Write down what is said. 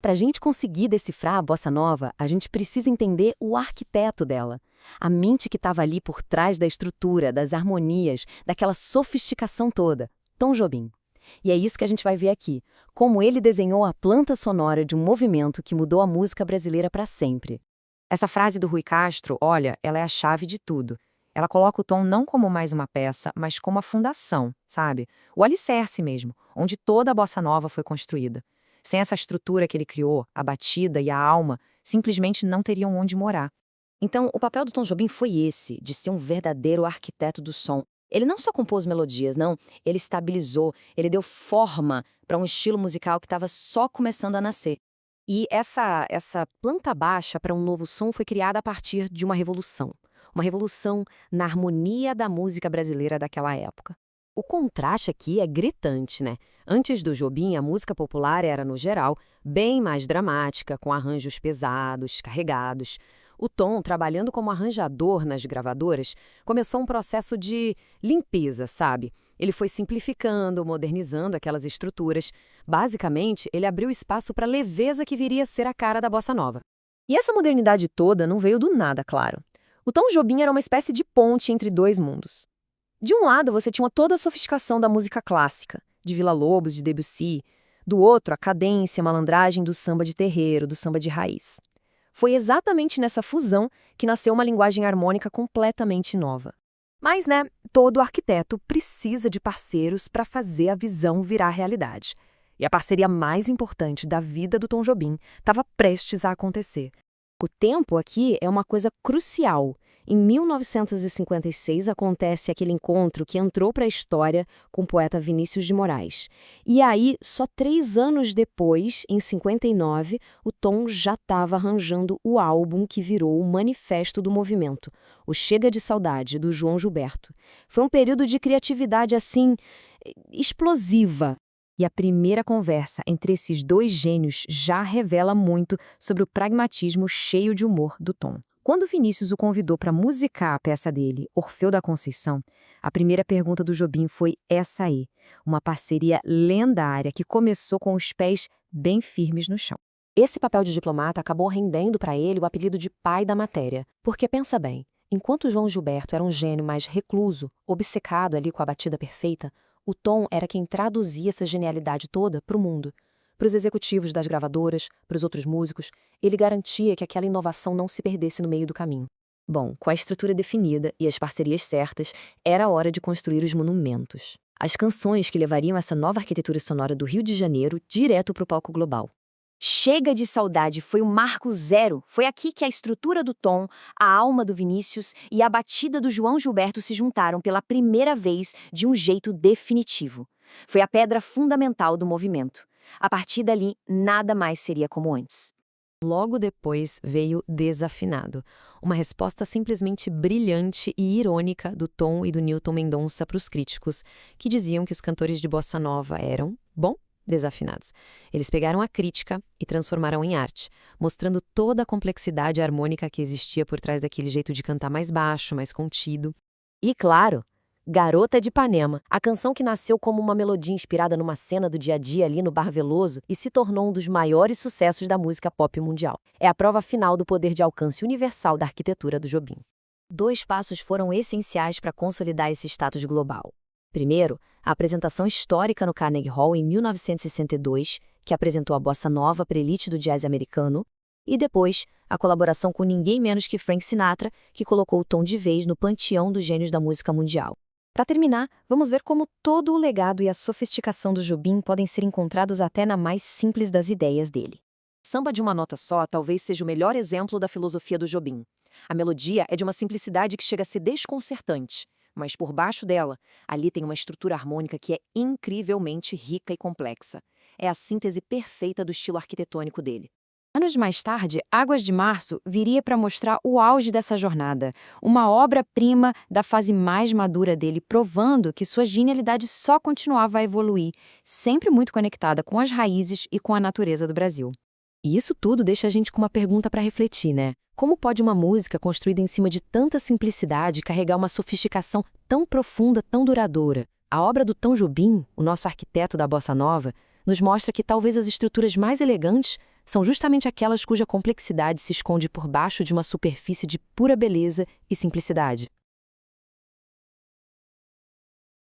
Para a gente conseguir decifrar a bossa nova, a gente precisa entender o arquiteto dela. A mente que estava ali por trás da estrutura, das harmonias, daquela sofisticação toda, Tom Jobim. E é isso que a gente vai ver aqui, como ele desenhou a planta sonora de um movimento que mudou a música brasileira para sempre. Essa frase do Rui Castro, olha, ela é a chave de tudo. Ela coloca o tom não como mais uma peça, mas como a fundação, sabe? O alicerce mesmo, onde toda a bossa nova foi construída. Sem essa estrutura que ele criou, a batida e a alma simplesmente não teriam onde morar. Então, o papel do Tom Jobim foi esse, de ser um verdadeiro arquiteto do som. Ele não só compôs melodias, não, ele estabilizou, ele deu forma para um estilo musical que estava só começando a nascer. E essa planta baixa para um novo som foi criada a partir de uma revolução. Uma revolução na harmonia da música brasileira daquela época. O contraste aqui é gritante, né? Antes do Jobim, a música popular era, no geral, bem mais dramática, com arranjos pesados, carregados. O Tom, trabalhando como arranjador nas gravadoras, começou um processo de limpeza, sabe? Ele foi simplificando, modernizando aquelas estruturas. Basicamente, ele abriu espaço para a leveza que viria a ser a cara da bossa nova. E essa modernidade toda não veio do nada, claro. O Tom Jobim era uma espécie de ponte entre dois mundos. De um lado, você tinha toda a sofisticação da música clássica, de Villa-Lobos, de Debussy. Do outro, a cadência, a malandragem do samba de terreiro, do samba de raiz. Foi exatamente nessa fusão que nasceu uma linguagem harmônica completamente nova. Mas, né, todo arquiteto precisa de parceiros para fazer a visão virar realidade. E a parceria mais importante da vida do Tom Jobim estava prestes a acontecer. O tempo aqui é uma coisa crucial. Em 1956 acontece aquele encontro que entrou para a história com o poeta Vinícius de Moraes. E aí, só 3 anos depois, em 59, o Tom já estava arranjando o álbum que virou o manifesto do movimento, o Chega de Saudade, do João Gilberto. Foi um período de criatividade, assim, explosiva. E a primeira conversa entre esses dois gênios já revela muito sobre o pragmatismo cheio de humor do Tom. Quando Vinícius o convidou para musicar a peça dele, Orfeu da Conceição, a primeira pergunta do Jobim foi essa aí, uma parceria lendária que começou com os pés bem firmes no chão. Esse papel de diplomata acabou rendendo para ele o apelido de pai da matéria, porque pensa bem, enquanto João Gilberto era um gênio mais recluso, obcecado ali com a batida perfeita, o Tom era quem traduzia essa genialidade toda para o mundo. Para os executivos das gravadoras, para os outros músicos, ele garantia que aquela inovação não se perdesse no meio do caminho. Bom, com a estrutura definida e as parcerias certas, era a hora de construir os monumentos. As canções que levariam essa nova arquitetura sonora do Rio de Janeiro direto para o palco global. Chega de Saudade foi o marco zero. Foi aqui que a estrutura do Tom, a alma do Vinícius e a batida do João Gilberto se juntaram pela primeira vez de um jeito definitivo. Foi a pedra fundamental do movimento. A partir dali, nada mais seria como antes. Logo depois veio Desafinado, uma resposta simplesmente brilhante e irônica do Tom e do Newton Mendonça para os críticos, que diziam que os cantores de bossa nova eram, bom, desafinados. Eles pegaram a crítica e transformaram em arte, mostrando toda a complexidade harmônica que existia por trás daquele jeito de cantar mais baixo, mais contido. E, claro, Garota de Ipanema, a canção que nasceu como uma melodia inspirada numa cena do dia a dia ali no Bar Veloso e se tornou um dos maiores sucessos da música pop mundial. É a prova final do poder de alcance universal da arquitetura do Jobim. 2 passos foram essenciais para consolidar esse status global. Primeiro, a apresentação histórica no Carnegie Hall em 1962, que apresentou a bossa nova para a elite do jazz americano, e depois, a colaboração com ninguém menos que Frank Sinatra, que colocou o Tom de vez no panteão dos gênios da música mundial. Para terminar, vamos ver como todo o legado e a sofisticação do Jobim podem ser encontrados até na mais simples das ideias dele. Samba de uma nota só talvez seja o melhor exemplo da filosofia do Jobim. A melodia é de uma simplicidade que chega a ser desconcertante, mas por baixo dela, ali tem uma estrutura harmônica que é incrivelmente rica e complexa. É a síntese perfeita do estilo arquitetônico dele. Anos mais tarde, Águas de Março viria para mostrar o auge dessa jornada, uma obra-prima da fase mais madura dele, provando que sua genialidade só continuava a evoluir, sempre muito conectada com as raízes e com a natureza do Brasil. E isso tudo deixa a gente com uma pergunta para refletir, né? Como pode uma música construída em cima de tanta simplicidade carregar uma sofisticação tão profunda, tão duradoura? A obra do Tom Jobim, o nosso arquiteto da bossa nova, nos mostra que talvez as estruturas mais elegantes são justamente aquelas cuja complexidade se esconde por baixo de uma superfície de pura beleza e simplicidade.